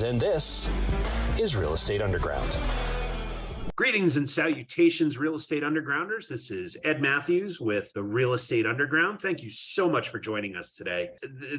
And this is Real Estate Underground. Greetings and salutations, Real Estate Undergrounders. This is Ed Matthews with the Real Estate Underground. Thank you so much for joining us today.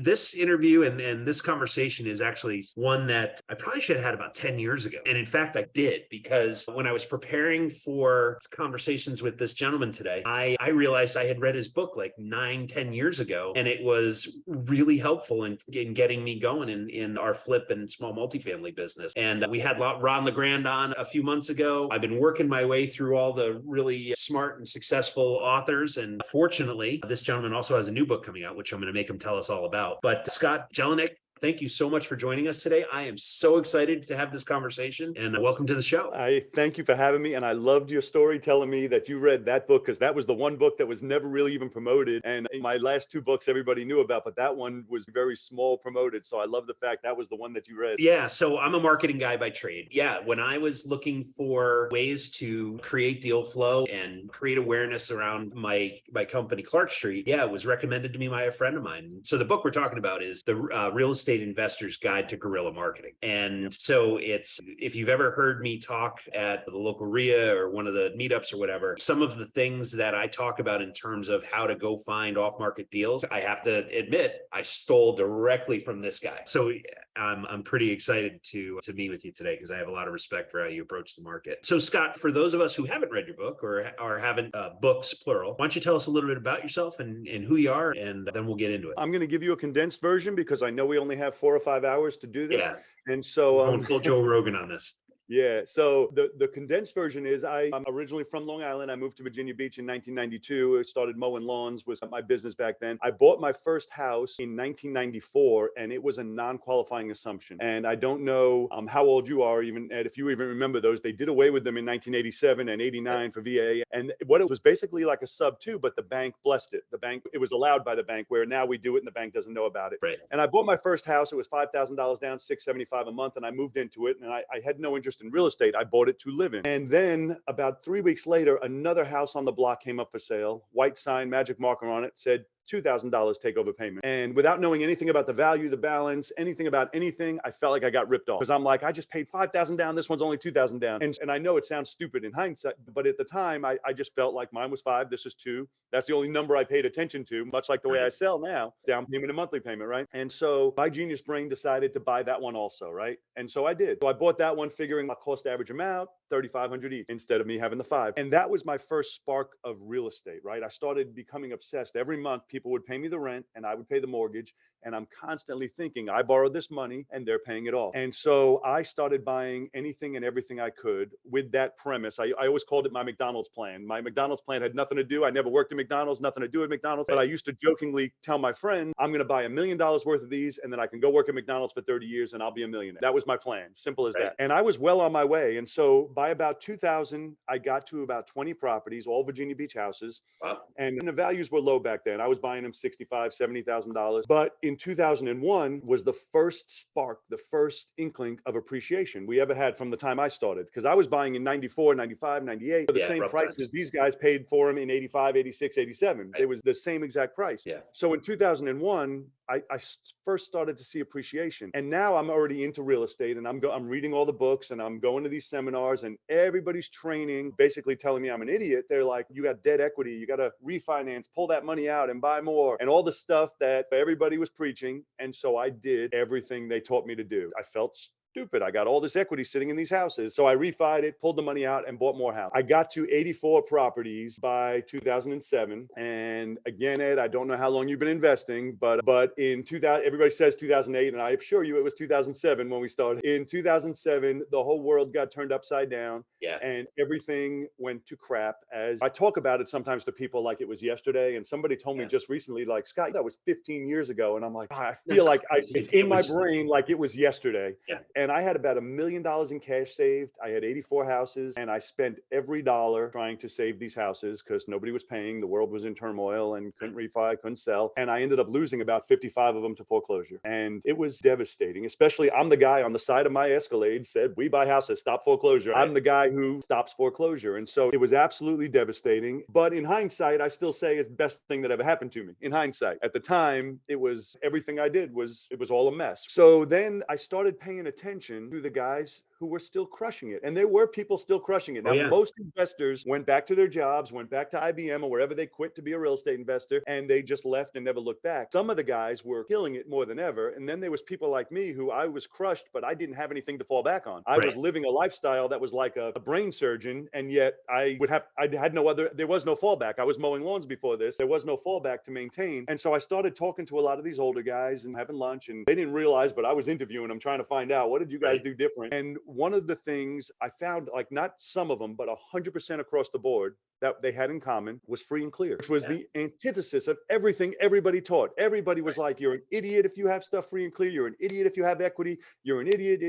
This interview and this conversation is actually one that I probably should have had about 10 years ago. And in fact, I did, because when I was preparing for conversations with this gentleman today, I realized I had read his book like 9-10 years ago, and it was really helpful in getting me going in our flip and small multifamily business. And we had Ron LeGrand on a few months ago. I've been working my way through all the really smart and successful authors. And fortunately, this gentleman also has a new book coming out, which I'm going to make him tell us all about. But Scott Jelinek, thank you so much for joining us today. I am so excited to have this conversation, and welcome to the show. I thank you for having me. And I loved your story telling me that you read that book, because that was the one book that was never really even promoted. And my last two books everybody knew about, but that one was very small promoted. So I love the fact that was the one that you read. Yeah. So I'm a marketing guy by trade. Yeah. When I was looking for ways to create deal flow and create awareness around my company, Clark Street, yeah, it was recommended to me by a friend of mine. So the book we're talking about is the Real Estate Investor's Guide to Guerrilla Marketing. And so it's, if you've ever heard me talk at the local RIA or one of the meetups or whatever, some of the things that I talk about in terms of how to go find off-market deals, I have to admit, I stole directly from this guy. So I'm pretty excited to meet with you today, because I have a lot of respect for how you approach the market. So Scott, for those of us who haven't read your book or haven't books, plural, why don't you tell us a little bit about yourself and who you are, and then we'll get into it. I'm going to give you a condensed version because I know we only have 4 or 5 hours to do this. Yeah. And so Going full Joe Rogan on this. Yeah. So the condensed version is I'm originally from Long Island. I moved to Virginia Beach in 1992. I started mowing lawns, was my business back then. I bought my first house in 1994, and it was a non-qualifying assumption. And I don't know how old you are, even Ed, if you even remember those. They did away with them in 1987 and 89 for VA. And what it was basically like a sub two, but the bank blessed it. The bank, it was allowed by the bank, where now we do it and the bank doesn't know about it. Right. And I bought my first house. It was $5,000 down, $675 a month, and I moved into it. And I had no interest in real estate. I bought it to live in. And then about 3 weeks later, another house on the block came up for sale. White sign, magic marker on it, said $2,000 takeover payment. And without knowing anything about the value, the balance, anything about anything, I felt like I got ripped off, because I'm like, I just paid $5,000 down. This one's only $2,000 down. And I know it sounds stupid in hindsight, but at the time I just felt like mine was 5. This is 2. That's the only number I paid attention to, much like the way I sell now, down payment and monthly payment, right? And so my genius brain decided to buy that one also, right? And so I did. So I bought that one figuring my cost average amount, $3,500 each, instead of me having the 5. And that was my first spark of real estate, right? I started becoming obsessed. Every month, people would pay me the rent and I would pay the mortgage. And I'm constantly thinking, I borrowed this money and they're paying it off. And so I started buying anything and everything I could with that premise. I always called it my McDonald's plan. My McDonald's plan had nothing to do. I never worked at McDonald's, nothing to do with McDonald's. But I used to jokingly tell my friend, I'm going to buy $1 million worth of these, and then I can go work at McDonald's for 30 years and I'll be a millionaire. That was my plan. Simple as that. And I was well on my way. And so by about 2000, I got to about 20 properties, all Virginia Beach houses. Wow. And the values were low back then. I was buying them $65,000, $70,000. But in 2001 was the first spark, the first inkling of appreciation we ever had from the time I started. Because I was buying in 94, 95, 98 for the same prices these guys paid for them in 85, 86, 87. Right. It was the same exact price. Yeah. So in 2001, I first started to see appreciation. And now I'm already into real estate, and I'm reading all the books, and I'm going to these seminars, and everybody's training, basically telling me I'm an idiot. They're like, you got debt equity, you got to refinance, pull that money out and buy more, and all the stuff that everybody was preaching. And so I did everything they taught me to do. I felt stupid. I got all this equity sitting in these houses. So I refied it, pulled the money out, and bought more houses. I got to 84 properties by 2007. And again, Ed, I don't know how long you've been investing, but in 2000, everybody says 2008, and I assure you it was 2007 when we started. In 2007, the whole world got turned upside down. Yeah. And everything went to crap. As I talk about it sometimes to people like it was yesterday. And somebody told me just recently, like, Scott, that was 15 years ago. And I'm like, I feel like it's in my brain like it was yesterday. Yeah. And I had about $1 million in cash saved. I had 84 houses, and I spent every dollar trying to save these houses because nobody was paying. The world was in turmoil and couldn't refi, couldn't sell. And I ended up losing about 55 of them to foreclosure. And it was devastating, especially I'm the guy on the side of my Escalade said, we buy houses, stop foreclosure. I'm the guy who stops foreclosure. And so it was absolutely devastating. But in hindsight, I still say it's the best thing that ever happened to me. In hindsight, at the time, it was everything I did was, it was all a mess. So then I started paying attention attention to the guys who were still crushing it. And there were people still crushing it. Oh, Now, yeah. most investors went back to their jobs, went back to IBM or wherever they quit to be a real estate investor, and they just left and never looked back. Some of the guys were killing it more than ever. And then there was people like me who I was crushed, but I didn't have anything to fall back on. I was Right. living a lifestyle that was like a brain surgeon, and yet I had no other, there was no fallback. I was mowing lawns before this. There was no fallback to maintain. And so I started talking to a lot of these older guys and having lunch, and they didn't realize, but I was interviewing them trying to find out, what did you guys Right. do different? And one of the things I found, like not some of them, but 100% across the board that they had in common was free and clear, which was Yeah. the antithesis of everything everybody taught. Everybody was like, you're an idiot if you have stuff free and clear. You're an idiot if you have equity. You're an idiot.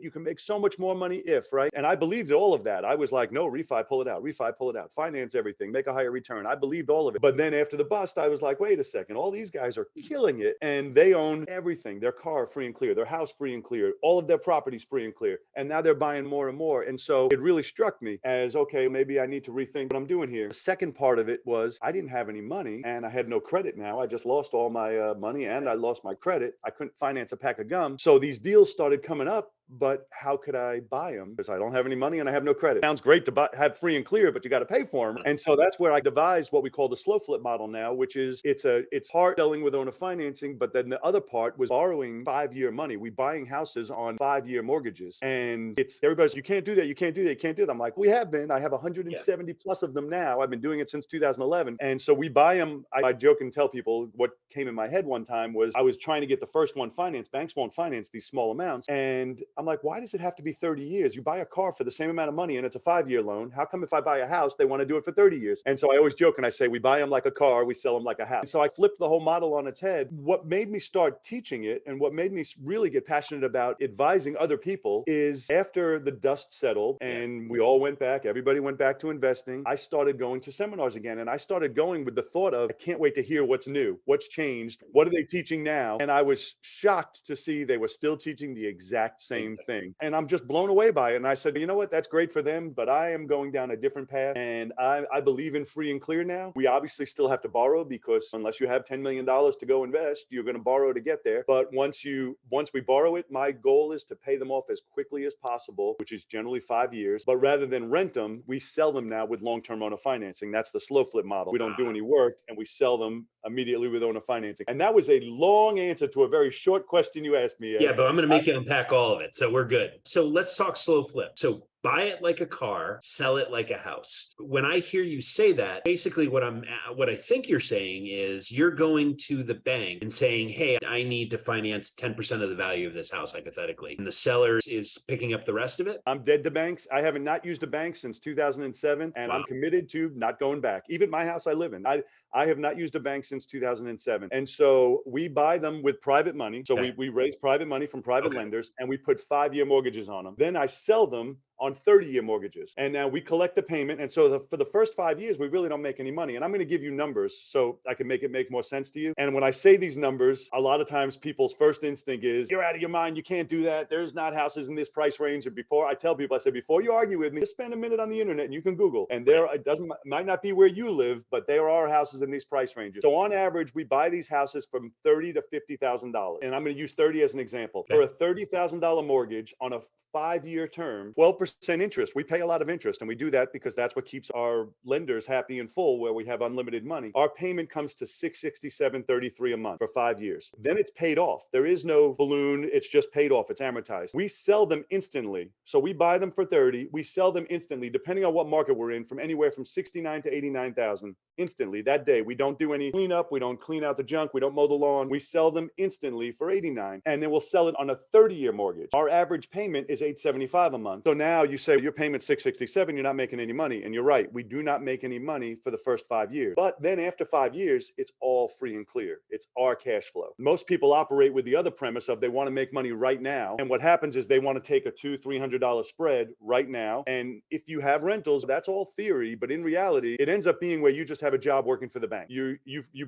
You can make so much more money if, right? And I believed all of that. I was like, no, refi, pull it out, finance everything, make a higher return. I believed all of it. But then after the bust, I was like, wait a second, all these guys are killing it and they own everything, their car free and clear, their house free and clear, all of their properties free and clear. And now they're buying more and more. And so it really struck me as, okay, maybe I need to rethink what I'm doing here. The second part of it was I didn't have any money and I had no credit now. I just lost all my money and I lost my credit. I couldn't finance a pack of gum. So these deals started coming up, but how could I buy them? Because I don't have any money and I have no credit. Sounds great to have free and clear, but you got to pay for them. And so that's where I devised what we call the slow flip model now, which is it's hard selling with owner financing, but then the other part was borrowing 5-year money. We buying houses on 5-year mortgages, and it's everybody's, you can't do that, you can't do that, you can't do that. I'm like, we have been. I have 170 plus of them now. I've been doing it since 2011, and so we buy them. I joke and tell people what came in my head one time was I was trying to get the first one financed. Banks won't finance these small amounts, and I'm like, why does it have to be 30 years? You buy a car for the same amount of money and it's a 5-year loan. How come if I buy a house, they want to do it for 30 years? And so I always joke and I say, we buy them like a car, we sell them like a house. And so I flipped the whole model on its head. What made me start teaching it and what made me really get passionate about advising other people is after the dust settled and we all went back, everybody went back to investing, I started going to seminars again. And I started going with the thought of, I can't wait to hear what's new, what's changed, what are they teaching now? And I was shocked to see they were still teaching the exact same thing. And I'm just blown away by it. And I said, you know what, that's great for them, but I am going down a different path. And I believe in free and clear now. We obviously still have to borrow because unless you have $10 million to go invest, you're going to borrow to get there. But once we borrow it, my goal is to pay them off as quickly as possible, which is generally 5 years. But rather than rent them, we sell them now with long-term owner financing. That's the slow flip model. We don't do any work and we sell them immediately with owner financing. And that was a long answer to a very short question you asked me. Yeah, but I'm going to make you unpack all of it. So we're good. So let's talk slow flip. So buy it like a car, sell it like a house. When I hear you say that, basically what I think you're saying is you're going to the bank and saying, hey, I need to finance 10% of the value of this house, hypothetically. And the seller is picking up the rest of it. I'm dead to banks. I haven't not used a bank since 2007, and I'm committed to not going back. Even my house I live in, I have not used a bank since 2007. And so we buy them with private money. So we raise private money from private lenders and we put 5-year mortgages on them. Then I sell them on 30-year mortgages. And now we collect the payment. And so for the first 5 years, we really don't make any money. And I'm going to give you numbers so I can make it make more sense to you. And when I say these numbers, a lot of times people's first instinct is, you're out of your mind. You can't do that. There's not houses in this price range. And before I tell people, I say, before you argue with me, just spend a minute on the internet and you can Google. And might not be where you live, but there are houses in these price ranges. So on average, we buy these houses from $30,000 to $50,000. And I'm going to use 30 as an example. For a $30,000 mortgage on a 5-year term, 12% interest. We pay a lot of interest, and we do that because that's what keeps our lenders happy and full, where we have unlimited money. Our payment comes to $667.33 a month for 5 years. Then it's paid off. There is no balloon. It's just paid off. It's amortized. We sell them instantly. So we buy them for 30. We sell them instantly, depending on what market we're in, from anywhere from 69 to 89,000 instantly that day. We don't do any cleanup. We don't clean out the junk. We don't mow the lawn. We sell them instantly for 89, and then we'll sell it on a 30-year mortgage. Our average payment is $875 a month. So now you say your payment's $667, you're not making any money. And you're right, we do not make any money for the first 5 years. But then after 5 years, it's all free and clear. It's our cash flow. Most people operate with the other premise of they want to make money right now. And what happens is they want to take a $200-300 spread right now. And if you have rentals, that's all theory. But in reality, it ends up being where you just have a job working for the bank. You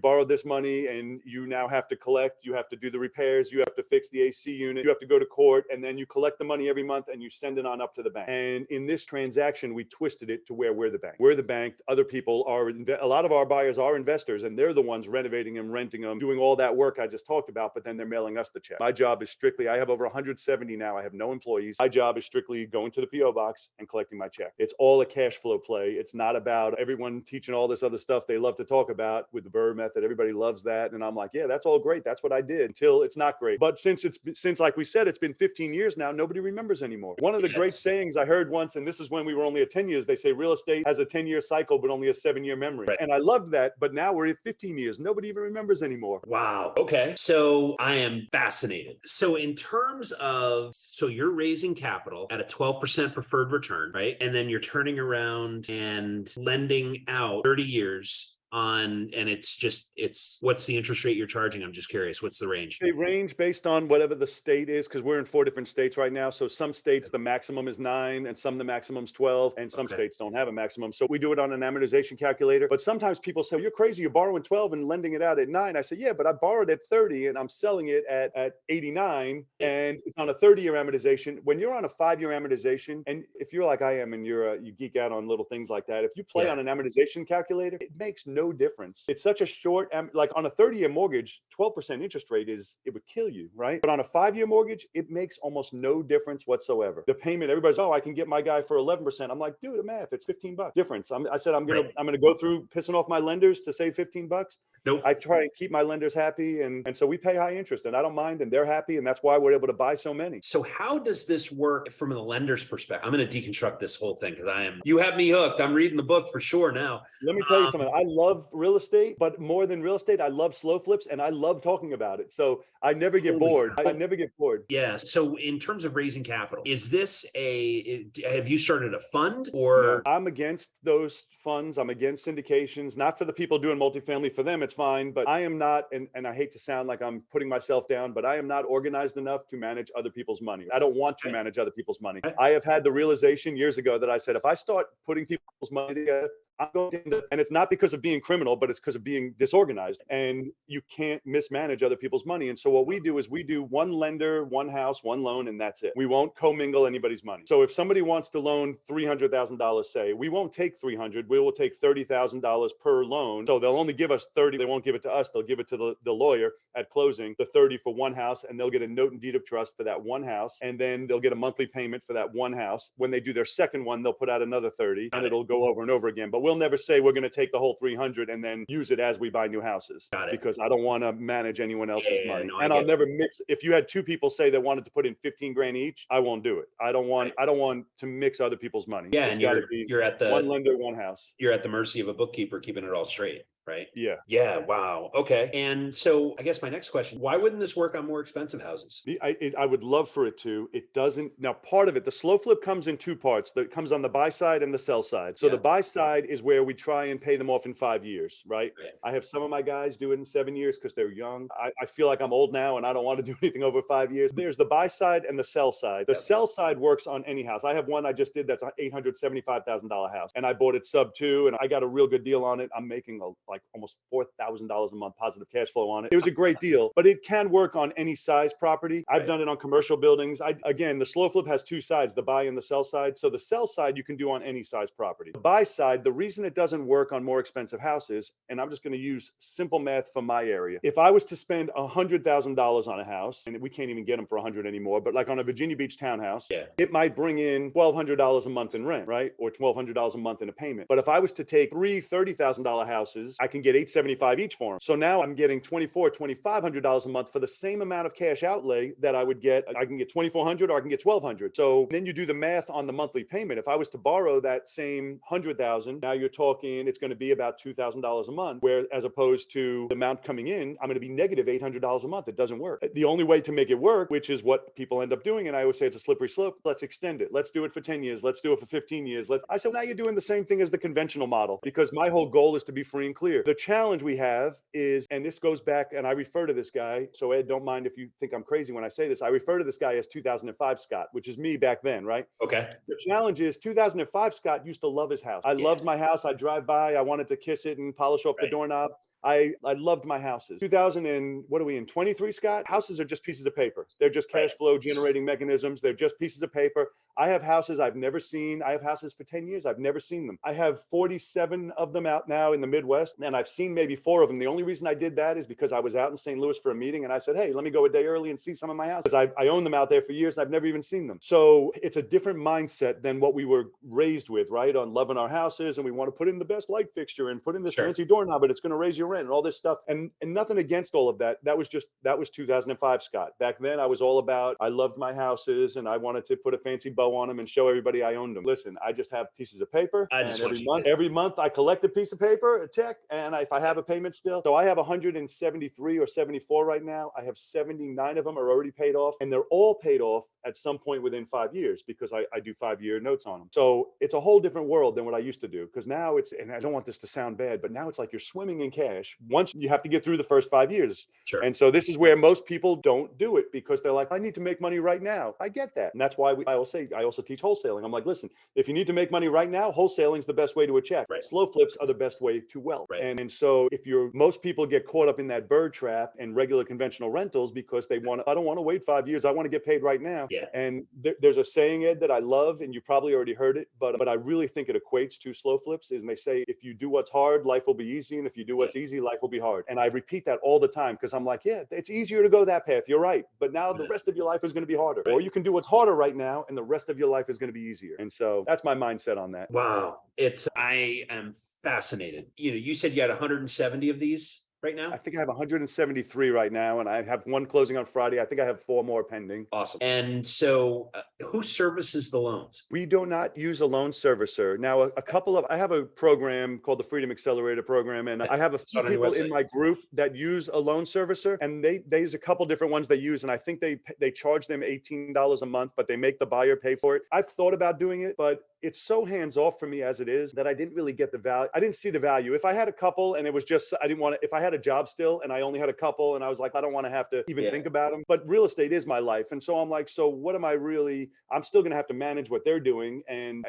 borrowed this money and you now have to collect, you have to do the repairs, you have to fix the AC unit, you have to go to court, and then you collect the money every month and you send it on up to the bank. bank. And in this transaction, we twisted it to where we're the bank. We're the bank. Other people are, a lot of our buyers are investors, and they're the ones renovating them, renting them, doing all that work I just talked about, but then they're mailing us the check. My job is strictly, I have over 170 now. I have no employees. My job is strictly going to the PO box and collecting my check. It's all a cash flow play. It's not about everyone teaching all this other stuff they love to talk about with the Burr method. Everybody loves that. And I'm like, yeah, that's all great. That's what I did until it's not great. But since like we said, it's been 15 years now, nobody remembers anymore. One of the great sayings I heard once, and this is when we were only at 10 years, they say real estate has a 10-year cycle, but only a 7-year memory. Right. And I loved that. But now we're at 15 years. Nobody even remembers anymore. Wow. Okay. So I am fascinated. So in terms of, so you're raising capital at a 12% preferred return, right? And then you're turning around and lending out 30 years on, and it's what's the interest rate you're charging? I'm just curious. What's the range? They range based on whatever the state is, because we're in 4 different states right now. So some states, the maximum is 9, and some the maximum's 12, and some states don't have a maximum. So we do it on an amortization calculator. But sometimes people say, you're crazy, you're borrowing 12 and lending it out at 9. I say, yeah, but I borrowed at 30 and I'm selling it at 89, and it's on a 30-year amortization. When you're on a 5-year amortization, and if you're like I am and you geek out on little things like that, if you play on an amortization calculator, it makes no difference. It's such a short, like on a 30-year mortgage, 12% interest rate it would kill you, right? But on a 5-year mortgage, it makes almost no difference whatsoever. The payment, everybody's, oh, I can get my guy for 11%. I'm like, dude, the math, it's $15 difference. I said, I'm gonna go through pissing off my lenders to save $15. Nope. I try and keep my lenders happy, and so we pay high interest, and I don't mind, and they're happy, and that's why we're able to buy so many. So how does this work from the lender's perspective? I'm going to deconstruct this whole thing because you have me hooked. I'm reading the book for sure now. Let me tell you something. I love real estate, but more than real estate, I love slow flips, and I love talking about it. So I never get bored. I never get bored. Yeah. So in terms of raising capital, is this have you started a fund or? No, I'm against those funds. I'm against syndications, not for the people doing multifamily. For them, it's fine, but I am not, and I hate to sound like I'm putting myself down, but I am not organized enough to manage other people's money. I don't want to manage other people's money. I have had the realization years ago that I said, if I start putting people's money together, I'm going to end up, and it's not because of being criminal, but it's because of being disorganized, and you can't mismanage other people's money. And so what we do is we do one lender, one house, one loan, and that's it. We won't commingle anybody's money. So if somebody wants to loan $300,000, say, we won't take 300, we will take $30,000 per loan. So they'll only give us 30. They won't give it to us. They'll give it to the lawyer at closing, the 30 for one house, and they'll get a note and deed of trust for that one house. And then they'll get a monthly payment for that one house. When they do their second one, they'll put out another 30, and it'll go over and over again. But we'll never say we're going to take the whole 300 and then use it as we buy new houses, because I don't want to manage anyone else's money. No, and I'll never mix. If you had 2 people say they wanted to put in 15 grand each, I won't do it. I don't want to mix other people's money. Yeah, and you're at the one lender, one house. You're at the mercy of a bookkeeper keeping it all straight. Right. Yeah. Yeah. Wow. Okay. And so I guess my next question, why wouldn't this work on more expensive houses? I would love for it to. It doesn't. Now, part of it, the slow flip comes in 2 parts. That comes on the buy side and the sell side. So the buy side is where we try and pay them off in 5 years, right? I have some of my guys do it in 7 years because they're young. I feel like I'm old now and I don't want to do anything over 5 years. There's the buy side and the sell side. The sell side works on any house. I have one I just did that's an $875,000 house, and I bought it sub 2, and I got a real good deal on it. I'm making like almost $4,000 a month positive cash flow on it. It was a great deal, but it can work on any size property. I've done it on commercial buildings. Again, the slow flip has 2 sides, the buy and the sell side. So the sell side you can do on any size property. The buy side, the reason it doesn't work on more expensive houses, and I'm just going to use simple math from my area. If I was to spend $100,000 on a house, and we can't even get them for 100 anymore, but like on a Virginia Beach townhouse, it might bring in $1,200 a month in rent, right? Or $1,200 a month in a payment. But if I was to take 3 $30,000 houses, I can get $875 each for them. So now I'm getting $2,500 a month for the same amount of cash outlay that I would get. I can get $2,400 or I can get $1,200. So then you do the math on the monthly payment. If I was to borrow that same $100,000, now you're talking it's going to be about $2,000 a month, where as opposed to the amount coming in, I'm going to be negative $800 a month. It doesn't work. The only way to make it work, which is what people end up doing, and I always say it's a slippery slope, let's extend it. Let's do it for 10 years. Let's do it for 15 years. I said, now you're doing the same thing as the conventional model, because my whole goal is to be free and clear. The challenge we have is, and this goes back, and I refer to this guy, so Ed, don't mind if you think I'm crazy when I say this, I refer to this guy as 2005 Scott, which is me back then, right? Okay. The challenge is 2005 Scott used to love his house. I loved my house. I'd drive by. I wanted to kiss it and polish off the doorknob. I loved my houses. 2000 and what are we in 23, Scott? Houses are just pieces of paper. They're just cash flow generating mechanisms. They're just pieces of paper. I have houses I've never seen. I have houses for 10 years. I've never seen them. I have 47 of them out now in the Midwest, and I've seen maybe 4 of them. The only reason I did that is because I was out in St. Louis for a meeting, and I said, hey, let me go a day early and see some of my houses. I own them out there for years, and I've never even seen them. So it's a different mindset than what we were raised with, right? On loving our houses, and we want to put in the best light fixture and put in this fancy doorknob, but it's going to raise your rent and all this stuff. And nothing against all of that. That was 2005, Scott. Back then, I was all about, I loved my houses, and I wanted to put a fancy bow on them and show everybody I owned them. Listen, I just have pieces of paper, and every month I collect a piece of paper, a check, and if I have a payment still. So I have 173 or 74 right now. I have 79 of them are already paid off, and they're all paid off at some point within 5 years because I do 5-year notes on them. So it's a whole different world than what I used to do, because now it's, and I don't want this to sound bad, but now it's like you're swimming in cash. Once you have to get through the first 5 years. Sure. And so this is where most people don't do it, because they're like, I need to make money right now. I get that. And that's why I also teach wholesaling. I'm like, listen, if you need to make money right now, wholesaling is the best way to a check. Right. Slow flips are the best way to wealth. Right. And so if most people get caught up in that bird trap and regular conventional rentals because I don't want to wait 5 years. I want to get paid right now. Yeah. And there's a saying, Ed, that I love, and you probably already heard it, but I really think it equates to slow flips. And they say, if you do what's hard, life will be easy. And if you do what's easy, life will be hard. And I repeat that all the time, because I'm like, yeah, it's easier to go that path. You're right. But now the rest of your life is going to be harder. Or you can do what's harder right now, and the rest of your life is going to be easier. And so that's my mindset on that. Wow. I am fascinated. You said you had 170 of these right now? I think I have 173 right now, and I have one closing on Friday. I think I have 4 more pending. Awesome. And so who services the loans? We do not use a loan servicer. Now, I have a program called the Freedom Accelerator program, and I have a few people in my group that use a loan servicer, and there's a couple different ones they use, and I think they charge them $18 a month, but they make the buyer pay for it. I've thought about doing it, but it's so hands off for me as it is that I didn't really get the value. I didn't see the value. If I had a couple and it was just, I didn't want to, if I had a job still and I only had a couple and I was like, I don't want to have to even think about them, but real estate is my life. And so I'm like, so what am I really, I'm still going to have to manage what they're doing. And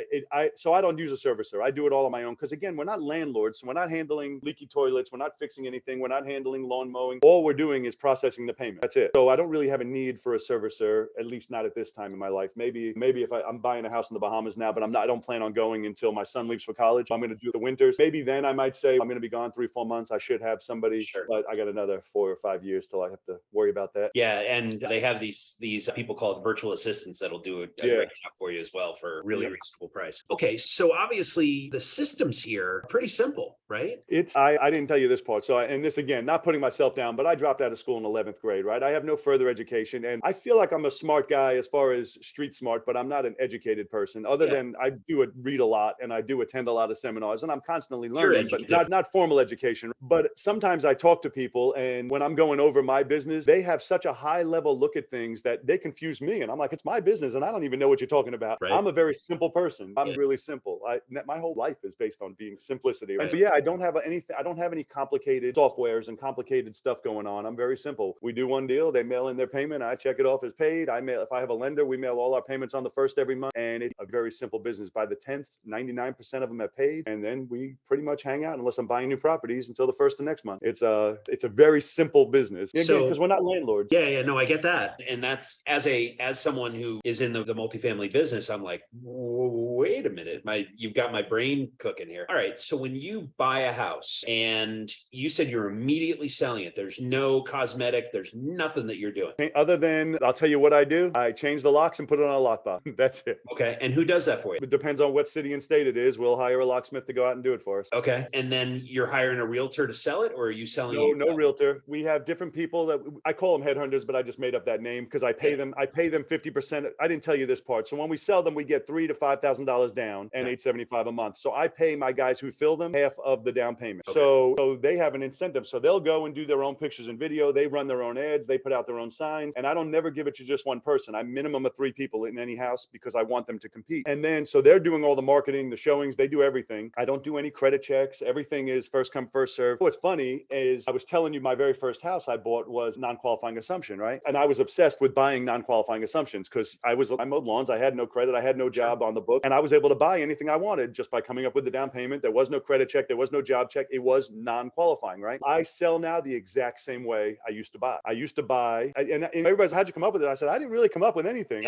so I don't use a servicer. I do it all on my own. Cause again, we're not landlords. So we're not handling leaky toilets. We're not fixing anything. We're not handling lawn mowing. All we're doing is processing the payment. That's it. So I don't really have a need for a servicer, at least not at this time in my life. Maybe if I'm buying a house in the Bahamas now, but I don't plan on going until my son leaves for college. I'm going to do the winters. Maybe then I might say I'm going to be gone 3-4 months. I should have somebody, but I got another 4 or 5 years till I have to worry about that. Yeah. And they have these people called virtual assistants that'll do a great job for you as well for a really reasonable price. Okay. So obviously the systems here are pretty simple, right? I didn't tell you this part. So, and this again, not putting myself down, but I dropped out of school in 11th grade, right? I have no further education, and I feel like I'm a smart guy as far as street smart, but I'm not an educated person other than I do read a lot and I do attend a lot of seminars, and I'm constantly learning, but not formal education. But sometimes I talk to people, and when I'm going over my business, they have such a high level look at things that they confuse me. And I'm like, it's my business and I don't even know what you're talking about. Right. I'm a very simple person. I'm really simple. My whole life is based on being simplicity. Right? And so, I don't have any complicated softwares and complicated stuff going on. I'm very simple. We do one deal, they mail in their payment, I check it off as paid. If I have a lender, we mail all our payments on the 1st every month, and it's a very simple business. By the 10th, 99% of them have paid, and then we pretty much hang out unless I'm buying new properties until the 1st of next month. It's a very simple business because we're not landlords. Yeah, no, I get that, and that's as someone who is in the multifamily business, I'm like, wait a minute, you've got my brain cooking here. All right, so when you buy a house and you said you're immediately selling it, there's no cosmetic, there's nothing that you're doing other than, I'll tell you what I do. I change the locks and put it on a lockbox. That's it. Okay, and who does that for you? It depends on what city and state it is. We'll hire a locksmith to go out and do it for us. Okay, and then you're hiring a realtor to sell it, or are you selling it? No realtor. We have different people that I call them headhunters, but I just made up that name because I pay them 50%. I didn't tell you this part. So when we sell them, we get $3,000 to $5,000 down and $875 a month. So I pay my guys who fill them half of the down payment. Okay. So they have an incentive. So they'll go and do their own pictures and video. They run their own ads. They put out their own signs. And I don't never give it to just one person. I minimum of 3 people in any house because I want them to compete. And then, so they're doing all the marketing, the showings, they do everything. I don't do any credit checks. Everything is first come, first serve. What's funny is I was telling you, my very first house I bought was non-qualifying assumption, right? And I was obsessed with buying non-qualifying assumptions because I mowed lawns, I had no credit, I had no job on the book, and I was able to buy anything I wanted just by coming up with the down payment. There was no credit check, there was no job check. It was non-qualifying, right? I sell now the exact same way I used to buy. And everybody's, how'd you come up with it? I said, I didn't really come up with anything.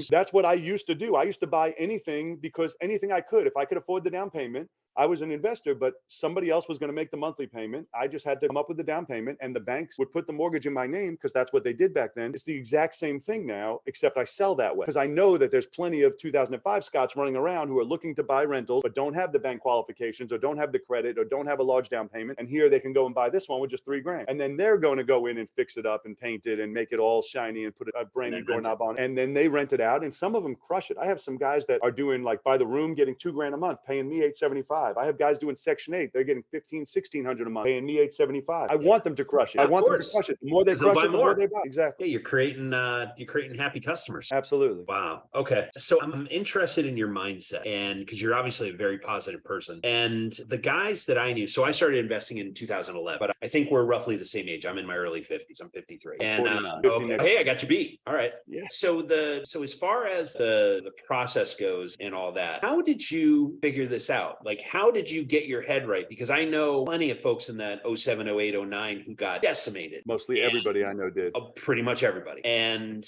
That's what I used to do. I used to buy anything because anything I could, if I could afford the down payment. I was an investor, but somebody else was going to make the monthly payment. I just had to come up with the down payment, and the banks would put the mortgage in my name because that's what they did back then. It's the exact same thing now, except I sell that way because I know that there's plenty of 2005 Scots running around who are looking to buy rentals, but don't have the bank qualifications or don't have the credit or don't have a large down payment. And here they can go and buy this one with just $3,000. And then they're going to go in and fix it up and paint it and make it all shiny and put a brand new doorknob on it. And then they rent it out. And some of them crush it. I have some guys that are doing like by the room, getting $2,000 a month, paying me $875. I have guys doing Section 8. They're getting $1,600 a month, paying me $875. I want them to crush it. I want them to crush it. The more they crush it, the more they buy. Exactly. Yeah, you're creating happy customers. Absolutely. Wow. Okay. So I'm interested in your mindset, and because you're obviously a very positive person. And the guys that I knew, so I started investing in 2011, but I think we're roughly the same age. I'm in my early 50s. I'm 53. And okay. Hey, I got you beat. All right. Yeah. So as far as the process goes and all that, how did you figure this out? Like, how did you get your head right? Because I know plenty of folks in that 07, 08, 09 who got decimated. Mostly everybody I know did. Pretty much everybody. And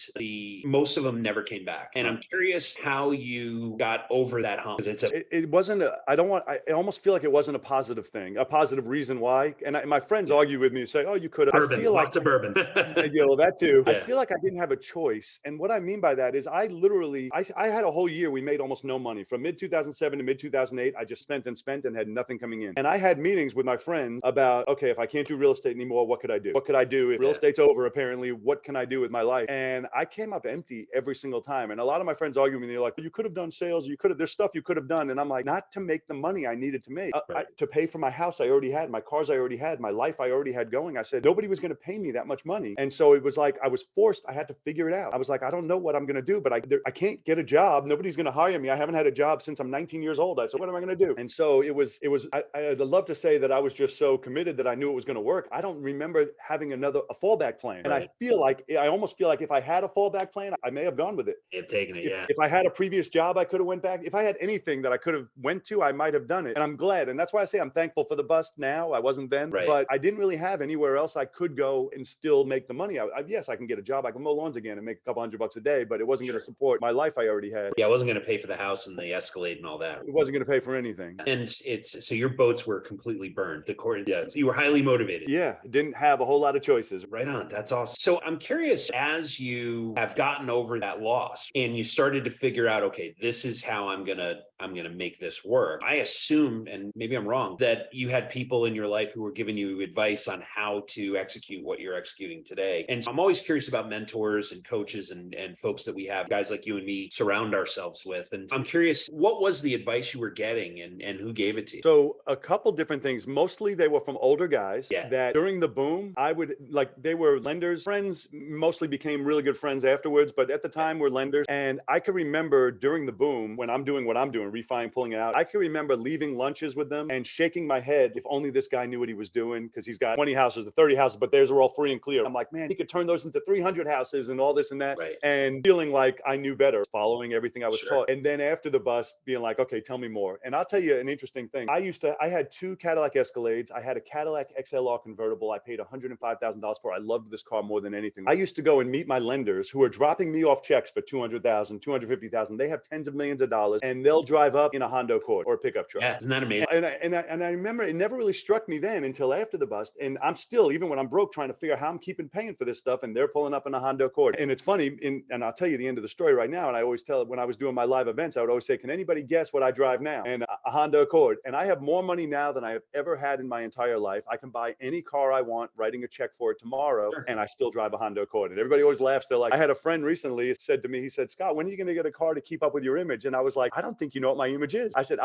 most of them never came back. And I'm curious how you got over that hump. Because it wasn't I almost feel like it wasn't a positive thing, a positive reason why. And my friends argue with me and say, oh, you could have. Bourbon, lots of bourbon. Well, that too. Yeah. I feel like I didn't have a choice. And what I mean by that is I had a whole year we made almost no money. From mid 2007 to mid 2008, I just spent and had nothing coming in. And I had meetings with my friends about, okay, if I can't do real estate anymore, what could I do? What could I do if real estate's over, apparently? What can I do with my life? And I came up empty every single time. And a lot of my friends argue with me. They're like, you could have done sales. There's stuff you could have done. And I'm like, not to make the money I needed to make, to pay for my house I already had, my cars I already had, my life I already had going. I said, nobody was going to pay me that much money. And so it was like, I was forced, I had to figure it out. I was like, I don't know what I'm going to do, but I can't get a job. Nobody's going to hire me. I haven't had a job since I'm 19 years old. I said, what am I going to do? And so I'd love to say that I was just so committed that I knew it was going to work. I don't remember having a fallback plan. And I almost feel like if I had a fallback plan, I may have gone with it. You've taken it, If I had a previous job, I could have went back. If I had anything that I could have went to, I might have done it. And I'm glad. And that's why I say I'm thankful for the bust now. I wasn't then, but I didn't really have anywhere else I could go and still make the money. Yes, I can get a job. I can mow lawns again and make a couple $100 a day, but it wasn't going to support my life I already had. Yeah, I wasn't going to pay for the house and the Escalade and all that. It wasn't going to pay for anything. And so your boats were completely burned. So you were highly motivated. Yeah, didn't have a whole lot of choices. Right on. That's awesome. So I'm curious, as you have gotten over that loss and you started to figure out, okay, this is how I'm gonna make this work. I assume, and maybe I'm wrong, that you had people in your life who were giving you advice on how to execute what you're executing today. And so I'm always curious about mentors and coaches and folks that we have, guys like you and me, surround ourselves with. And I'm curious, what was the advice you were getting and who gave it to you? So a couple different things. Mostly they were from older guys that during the boom, they were lenders. Friends mostly became really good friends afterwards, but at the time were lenders. And I can remember during the boom, when I'm doing what I'm doing, refining, pulling it out, I can remember leaving lunches with them and shaking my head, if only this guy knew what he was doing, because he's got 20 houses to 30 houses, but theirs are all free and clear. I'm like, man, he could turn those into 300 houses and all this and that. Right. And feeling like I knew better, following everything I was taught. And then after the bust, being like, okay, tell me more. And I'll tell you an interesting thing. I had 2 Cadillac Escalades. I had a Cadillac XLR convertible I paid $105,000 for. I loved this car more than anything. I used to go and meet my lenders who are dropping me off checks for $200,000, $250,000. They have tens of millions of dollars, and they'll drive up in a Honda Accord or a pickup truck. Yeah, isn't that amazing? And I remember it never really struck me then until after the bust. And I'm still, even when I'm broke, trying to figure out how I'm keeping paying for this stuff, and they're pulling up in a Honda Accord. And it's funny, and I'll tell you the end of the story right now. And I always tell it when I was doing my live events, I would always say, can anybody guess what I drive now? And a Honda Accord. And I have more money now than I have ever had in my entire life. I can buy any car I want, writing a check for it tomorrow, and I still drive a Honda Accord. And everybody always laughs. They're like, I had a friend recently said to me, he said, Scott, when are you going to get a car to keep up with your image? And I was like, I don't think you know what my image is. I said,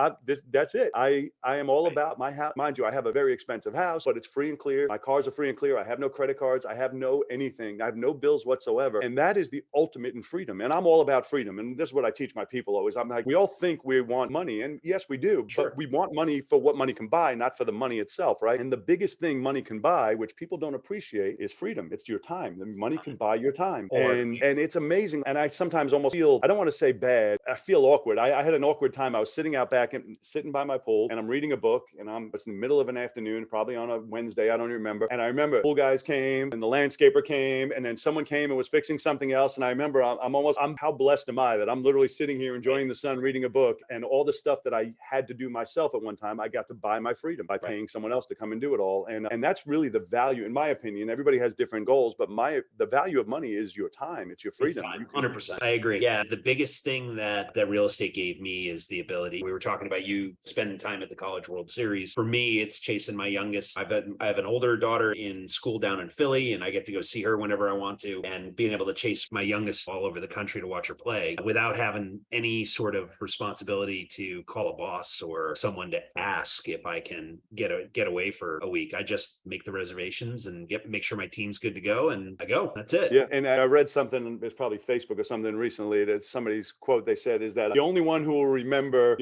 that's it. I am all about my house. Mind you, I have a very expensive house, but it's free and clear. My cars are free and clear. I have no credit cards. I have no anything. I have no bills whatsoever. And that is the ultimate in freedom. And I'm all about freedom. And this is what I teach my people always. I'm like, we all think we want money. And yes, we do. but we want money for what money can buy, not for the money itself, right? And the biggest thing money can buy, which people don't appreciate, is freedom. It's your time. The money can buy your time. And it's amazing. And I sometimes almost feel, I don't want to say bad, I feel awkward. I had an awkward time. I was sitting out back and sitting by my pool, and I'm reading a book, and it's in the middle of an afternoon, probably on a Wednesday, I don't remember. And I remember pool guys came and the landscaper came, and then someone came and was fixing something else. And I remember I'm how blessed am I that I'm literally sitting here enjoying the sun, reading a book, and all the stuff that I had to do myself at one time, I got to buy my freedom by paying someone else to come and do it all. And that's really the value, in my opinion. Everybody has different goals, but the value of money is your time. It's your freedom. 100%. I agree. Yeah. The biggest thing that real estate gave me is the ability. We were talking about you spending time at the College World Series. For me, it's chasing my youngest. I have an older daughter in school down in Philly, and I get to go see her whenever I want to, and being able to chase my youngest all over the country to watch her play without having any sort of responsibility to call a boss or someone to ask if I can get away for a week. I just make the reservations and make sure my team's good to go, and I go. That's it. Yeah. And I read something, it's probably Facebook or something recently, that somebody's quote they said is that the only one who will remember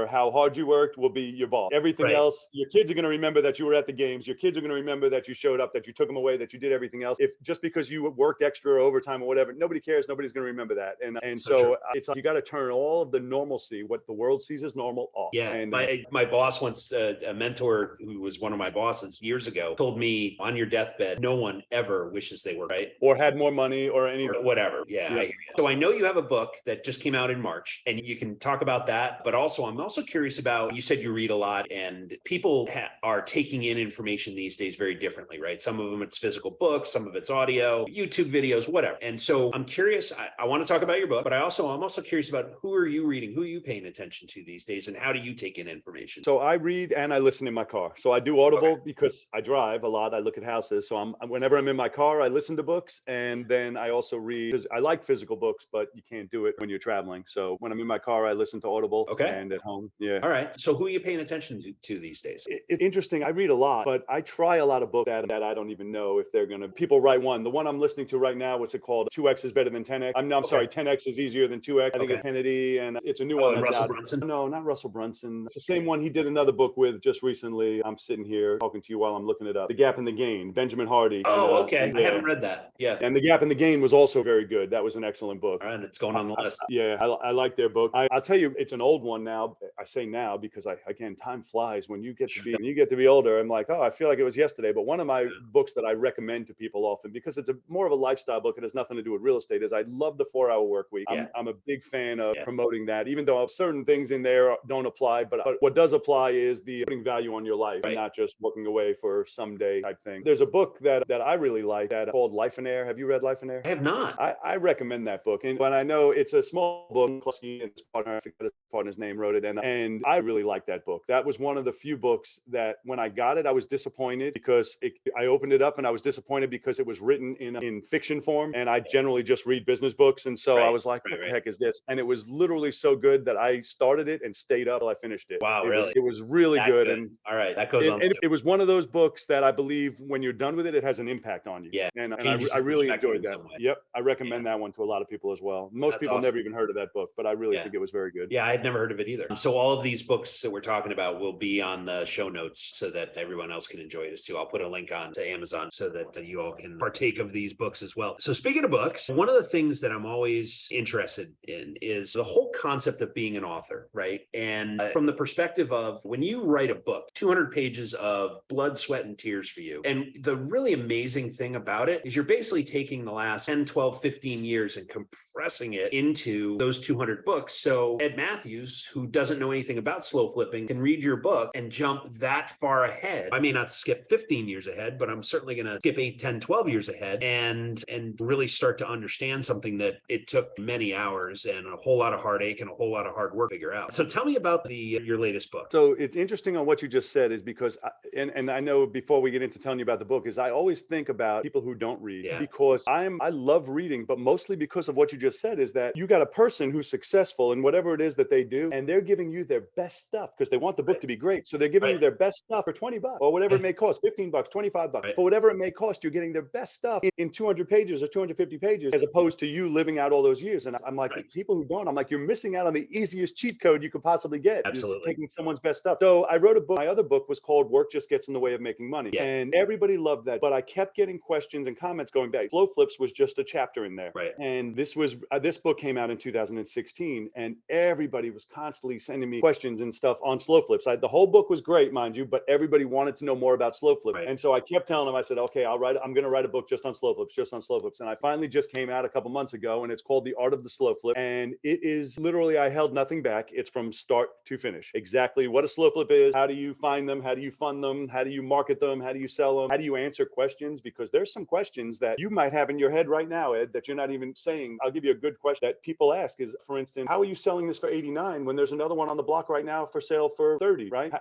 how hard you worked will be your boss. Everything else, your kids are going to remember that you were at the games. Your kids are going to remember that you showed up, that you took them away, that you did everything else. If just because you worked extra overtime or whatever, nobody cares. Nobody's going to remember that. And so it's like you got to turn all of the normalcy, what the world sees as normal, off. Yeah. And my boss once, a mentor who was one of my bosses years ago, told me, on your deathbed, no one ever wishes they were right or had more money or anything, or whatever. Yeah. I hear you. So I know you have a book that just came out in March, and you can talk about that. But also, I'm also curious about, you said you read a lot, and people are taking in information these days very differently, right? Some of them it's physical books, some of it's audio, YouTube videos, whatever. And so I'm curious, I want to talk about your book, but I'm also curious about, who are you reading? Who are you paying attention to these days, and how do you take in information? So I read and I listen in my car. So I do Audible because I drive a lot. I look at houses. So whenever I'm in my car, I listen to books, and then I also read, because I like physical books, but you can't do it when you're traveling. So when I'm in my car, I listen to Audible. And at home. Yeah. All right. So who are you paying attention to these days? It's interesting. I read a lot, but I try a lot of books that I don't even know if they're going to, people write one. The one I'm listening to right now, what's it called? 2X is better than 10X. I'm sorry, 10X is easier than 2X. I think it's Kennedy, and it's a new one. Russell Brunson? No, not Russell Brunson. It's the same one he did another book with just recently. I'm sitting here talking to you while I'm looking it up. The Gap and the Gain, Benjamin Hardy. Oh, okay. I haven't read that. Yeah. And The Gap and the Gain was also very good. That was an excellent book. All right, it's going on the list. Yeah, I like their book. I'll tell you, it's an old one now. I say now because again, time flies. When you get to be older, I'm like, oh, I feel like it was yesterday. But one of my books that I recommend to people often, because it's more of a lifestyle book, it has nothing to do with real estate, is I love the 4-Hour Work Week. I'm a big fan of promoting that, even though certain things in there don't apply. But what does apply is the putting value on your life and not just working away for someday type thing. There's a book that I really like that called Life and Air. Have you read Life and Air? I have not. I recommend that book. And when I know it's a small book, and his partner, I forget his partner's name, wrote it. And I really like that book. That was one of the few books that when I got it, I was disappointed because I opened it up and I was disappointed because it was written in fiction form. And I generally just read business books. And so I was like, what the heck is this? And it was literally so good that I started it and stayed up till I finished it. Wow, really? It was really good. And all right, that goes on. And it was one of those books that I believe when you're done with it, it has an impact on you. Yeah. And I really enjoyed that. Yep. I recommend that one to a lot of people as well. Most people never even heard of that book, but I really think it was very good. Yeah, I had never heard of it either. So all of these books that we're talking about will be on the show notes so that everyone else can enjoy it too. I'll put a link on to Amazon so that you all can partake of these books as well. So speaking of books, one of the things that I'm always interested in is the whole concept of being an author, right? And from the perspective of when you write a book, 200 pages of blood, sweat, and tears for you. And the really amazing thing about it is you're basically taking the last 10, 12, 15 years and compressing it into those 200 books. So Ed Matthews, who doesn't know anything about slow flipping, can read your book and jump that far ahead. I may not skip 15 years ahead, but I'm certainly going to skip 8, 10, 12 years ahead and really start to understand something that it took many hours and a whole lot of heartache and a whole lot of hard work to figure out. So tell me about your latest book. So it's interesting on what you just said is because, and I know before we get into telling you about the book, is I always think about people who don't read because I love reading, but mostly because of what you just said is that you got a person who's successful in whatever it is that they do, and they're giving you their best stuff because they want the book to be great. So they're giving you their best stuff for $20 or whatever it may cost, $15, $25, for whatever it may cost, you're getting their best stuff in 200 pages or 250 pages, as opposed to you living out all those years. And I'm like, people who don't, I'm like, you're missing out on the easiest cheat code you could possibly possibly get. Absolutely. Just taking someone's best stuff. So I wrote a book. My other book was called Work Just Gets in the Way of Making Money. Yeah. And everybody loved that. But I kept getting questions and comments going back. Slow Flips was just a chapter in there. Right. And this book came out in 2016, and everybody was constantly sending me questions and stuff on Slow Flips. The whole book was great, mind you, but everybody wanted to know more about Slow Flips. Right. And so I kept telling them, I said, okay, I'm going to write a book just on Slow Flips, just on Slow Flips. And I finally just came out a couple months ago, and it's called The Art of the Slow Flip. And it is literally, I held nothing back. It's from start to finish. Exactly what a slow flip is. How do you find them? How do you fund them? How do you market them? How do you sell them? How do you answer questions? Because there's some questions that you might have in your head right now, Ed, that you're not even saying. I'll give you a good question that people ask is, for instance, how are you selling this for 89 when there's another one on the block right now for sale for 30, right?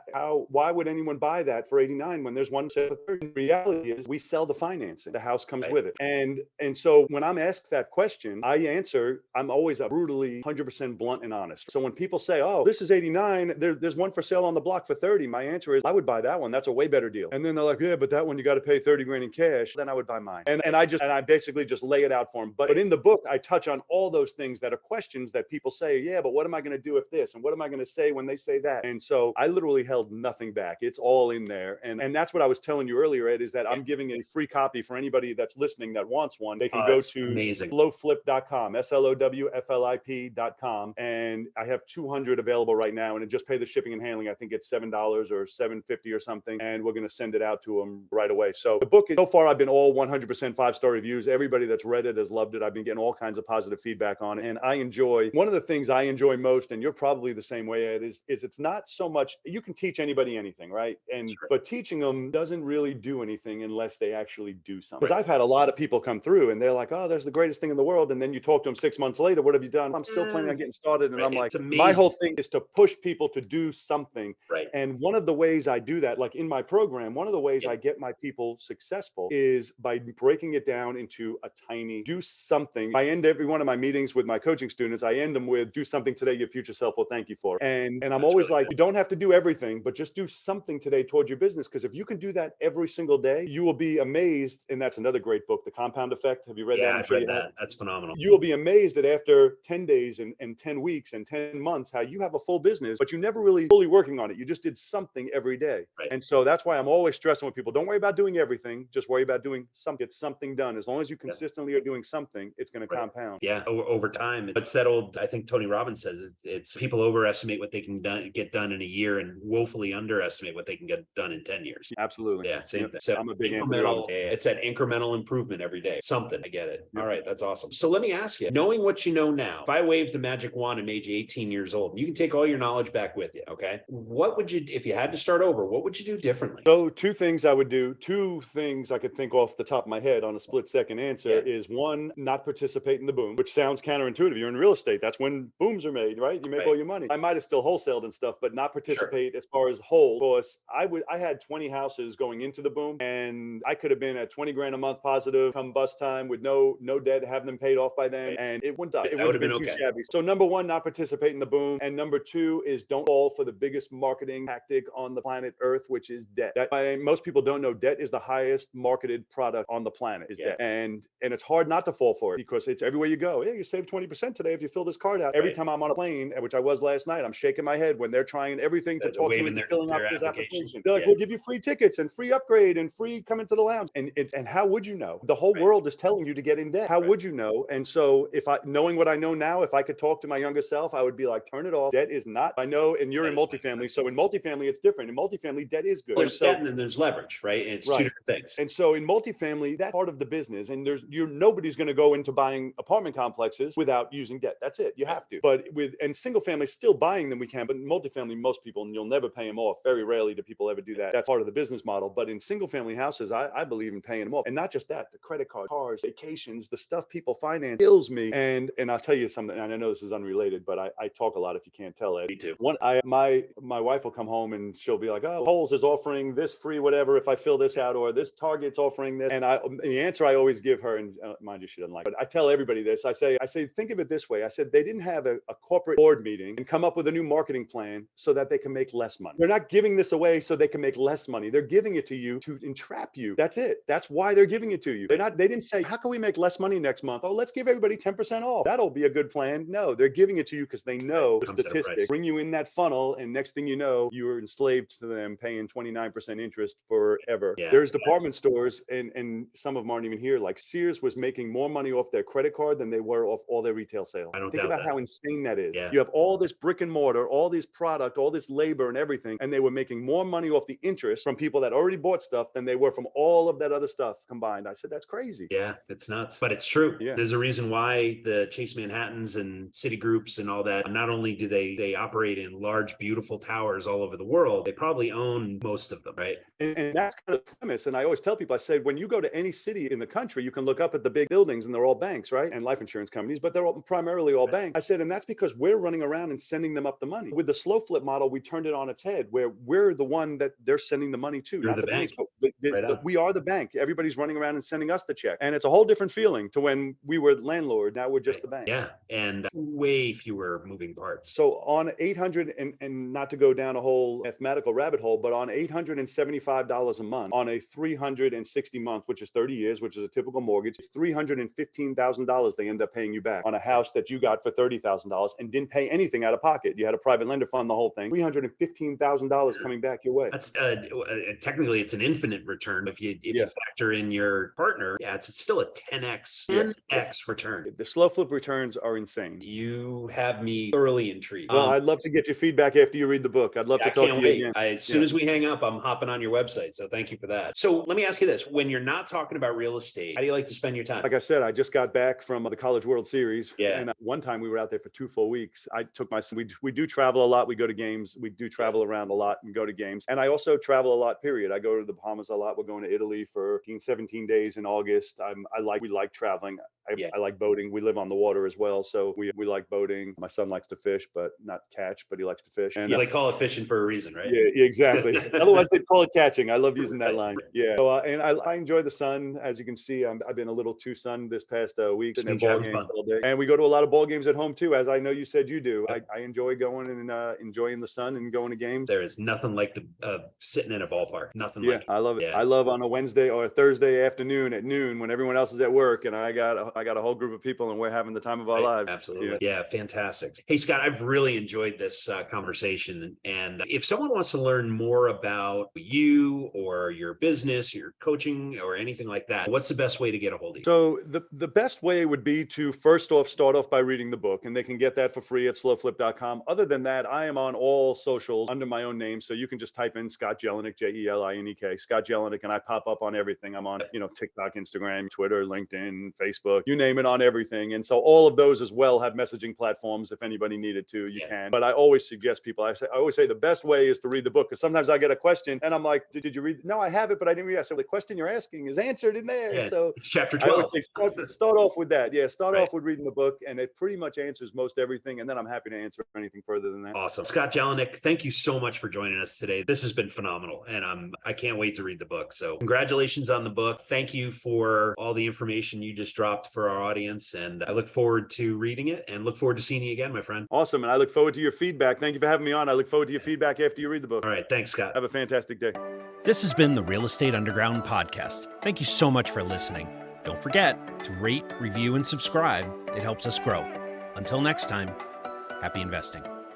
Why would anyone buy that for 89 when there's one sale for 30? The reality is we sell the financing. The house comes with it. And so when I'm asked that question, I answer, I'm always brutally 100% blunt and honest. So when people say, oh, this is 89, there's one for sale on the block for 30, my answer is, I would buy that one. That's a way better deal. And then they're like, yeah, but that one you got to pay 30 grand in cash. Then I would buy mine. And I basically just lay it out for them. But in the book, I touch on all those things that are questions that people say, yeah, but what am I going to do if this? And what am I going to say when they say that? And so I literally held nothing back. It's all in there. And that's what I was telling you earlier, Ed, is that I'm giving a free copy for anybody that's listening that wants one. They can go to slowflip.com, slowflip.com. And I have 200 available right now. And just pay the shipping and handling. I think it's $7 or $7.50 or something. And we're going to send it out to them right away. So the book is, so far, I've been all 100% 5-star reviews. Everybody that's read it has loved it. I've been getting all kinds of positive feedback on it. And one of the things I enjoy most, and you're probably the same way, Ed, is it's not so much, you can teach anybody anything, right? But teaching them doesn't really do anything unless they actually do something. Because I've had a lot of people come through and they're like, oh, there's the greatest thing in the world. And then you talk to them 6 months later, what have you done? I'm still planning on getting started. And I'm like, my whole thing is to push people to do something. Right. And one of the ways I do that, like in my program, one of the ways I get my people successful is by breaking it down into a tiny, do something. I end every one of my meetings with my coaching students, I end them with, do something today your future self will thank you for. And I'm always like, you don't have to do everything, but just do something today towards your business. Because if you can do that every single day, you will be amazed. And that's another great book, The Compound Effect. Have you read that? Yeah, I've read that. That's phenomenal. You will be amazed that after 10 days and 10 weeks and 10 months, how you have a full business, but you never really fully working on it. You just did something every day. Right. And so that's why I'm always stressing with people, don't worry about doing everything. Just worry about doing something. Get something done. As long as you consistently are doing something, it's going to compound. Yeah. Over time. It's that old, I think Tony Robbins says it's people overestimate what they can get done in a year and woefully underestimate what they can get done in 10 years. Absolutely. Yeah. Same thing. So I'm a big it's that incremental improvement every day. Something. I get it. All right. That's awesome. So let me ask you, knowing what you know now, if I waved a magic wand and made you 18 years old, you can take all your knowledge back with you. Okay. What would you, if you had to start over, what would you do differently? So two things I would do, two things I could think off the top of my head on a split second answer is one, not participate in the boom, which sounds counterintuitive. You're in real estate. That's when booms are made, right? You make all your money. I might have still wholesaled and stuff, but not participate as far as whole. Because I had 20 houses going into the boom, and I could have been at 20 grand a month positive come bust time with no debt, have them paid off by then, and it wouldn't die. It would have been too shabby. So number one, not participate in the boom, and number two is don't fall for the biggest marketing tactic on the planet Earth, which is debt. Most people don't know debt is the highest marketed product on the planet. Is debt, and it's hard not to fall for it because it's everywhere you go. Yeah, you save 20% today if you fill this card out. Every time I'm on a plane, which I was last night, I'm shaking my head when they're trying everything to talk to me, filling out this application. They're like, we'll give you free tickets and free upgrade and free come into the lounge. And how would you know? The whole world is telling you to get in debt. How would you know? And so knowing what I know now, if I could talk to my younger self, I would be like, turn it off. Debt is not, I know, and you're in multifamily. So in multifamily, it's different. In multifamily, debt is good. There's debt and there's leverage, right? It's two different things. And so in multifamily, that's part of the business. And nobody's going to go into buying apartment complexes without using debt. That's it. You have to. But single family, still buying them we can, but in multifamily, most people, and you'll never pay them off. Very rarely do people ever do that. That's part of the business model. But in single family houses, I believe in paying them off. And not just that, the credit card, cars, vacations, the stuff people finance kills me. And I'll tell you something, and I know this is unrelated, but I talk a lot if you can't tell it. Me too. My wife will come home and she'll be like, oh, Kohl's is offering this free whatever if I fill this out, or this Target's offering this. And the answer I always give her, and mind you, she doesn't like it, but I tell everybody this. I say, think of it this way. I said, they didn't have a corporate board meeting and come up with a new marketing plan so that they can make less money. They're not giving this away so they can make less money. They're giving it to you to entrap you. That's it. That's why they're giving it to you. They didn't say, how can we make less money next month? Oh, let's give everybody 10% off. That'll be a good plan. No, they're giving it to you because they know the statistics Yes. bring you in that funnel, and next thing you know, you're enslaved to them, paying 29% interest forever. Yeah. There's department stores, and some of them aren't even here. Like Sears was making more money off their credit card than they were off all their retail sales. I don't Think doubt about that. how insane that is. Yeah. You have all this brick and mortar, all this product, all this labor and everything, and they were making more money off the interest from people that already bought stuff than they were from all of that other stuff combined. I said, that's crazy. Yeah, it's nuts, but it's true. Yeah. There's a reason why the Chase Manhattans and Citigroups and all that, not only do they operate in large, beautiful towers all over the world, they probably own most of them, right? And that's kind of the premise. And I always tell people, I say, when you go to any city in the country, you can look up at the big buildings and they're all banks, right? And life insurance companies, but they're all, primarily all banks. I said, and that's because we're running around and sending them up the money. With the slow flip model, we turned it on its head, where we're the one that they're sending the money to, You're not the the banks, bank. but we are the bank. Everybody's running around and sending us the check. And it's a whole different feeling to when we were landlord. Now we're just the bank. Yeah, and way fewer moving parts. So on 800, and not to go down a whole mathematical rabbit hole, but on $875 a month, on a 360 month, which is 30 years, which is a typical mortgage, it's $315,000 they end up paying you back on a house that you got for $30,000 and didn't pay anything out of pocket. You had a private lender fund the whole thing. $315,000 coming back your way. That's technically it's an infinite return. If you factor in your partner, it's still a 10x return. The slow flip returns are insane. You have me thoroughly intrigued. Well, I'd love to get your feedback after you read the book. I'd love to talk to you again. As soon as we hang up, I'm hopping on your website. So thank you for that. So let me ask you this. When you're not talking about real estate, how do you like to spend your time? Like I said, I just got back from the College World Series. Yeah. And one time we were out there for 2 full weeks. I took my son. We do travel a lot. We go to games. We do travel around a lot and go to games. And I also travel a lot, period. I go to the Bahamas a lot. We're going to Italy for 17 days in August. We like traveling. I like boating. We live on the water as well. So we like boating. My son likes to fish, but not catch, but he likes to fish. And they call it fishing for a reason, right? Yeah, exactly. Otherwise they'd call it catching. I love using that line. Yeah. So, and I enjoy the sun. As you can see, I've been a little too sun this past week. It's been ball games all day. And we go to a lot of ball games at home too, as I know you said you do. I enjoy going and enjoying the sun and going to games. There is nothing like sitting in a ballpark. Nothing like it. I love it. Yeah. I love on a Wednesday or a Thursday afternoon at noon when everyone else is at work and I got a whole group of people and we're having the time of our lives. Absolutely. Yeah, fantastic. Hey, Scott, I've really enjoyed this conversation. And if someone wants to learn more about you or your business, your coaching or anything like that, what's the best way to get a hold of you? So the best way would be to first off start off by reading the book, and they can get that for free at slowflip.com. Other than that, I am on all socials under my own name. So you can just type in Scott Jelinek, Jelinek, Scott Jelinek, and I pop up on everything. I'm on, TikTok, Instagram, Twitter, LinkedIn, Facebook, you name it, on everything. And so all of those as well have messaging platforms. If anybody needed to, you can. But I always suggest people, I always say the best way is to read the book, because sometimes I get a question and I'm like, did you read? No, I have it, but I didn't read it. So the question you're asking is answered in there. Yeah, so it's chapter 12. I would say start off with that. Yeah, start off with reading the book, and it pretty much answers most everything. And then I'm happy to answer anything further than that. Awesome. Scott Jelinek, thank you so much for joining us today. This has been phenomenal, and I can't wait to read the book. So congratulations on the book. Thank you for all the information you just dropped for our audience, and I look forward to reading it and look forward to seeing you again, my friend. Awesome. And I look forward to your feedback. Thank you for having me on. I look forward to your feedback after you read the book. All right. Thanks, Scott. Have a fantastic day. This has been the Real Estate Underground podcast. Thank you so much for listening. Don't forget to rate, review, and subscribe. It helps us grow. Until next time, happy investing.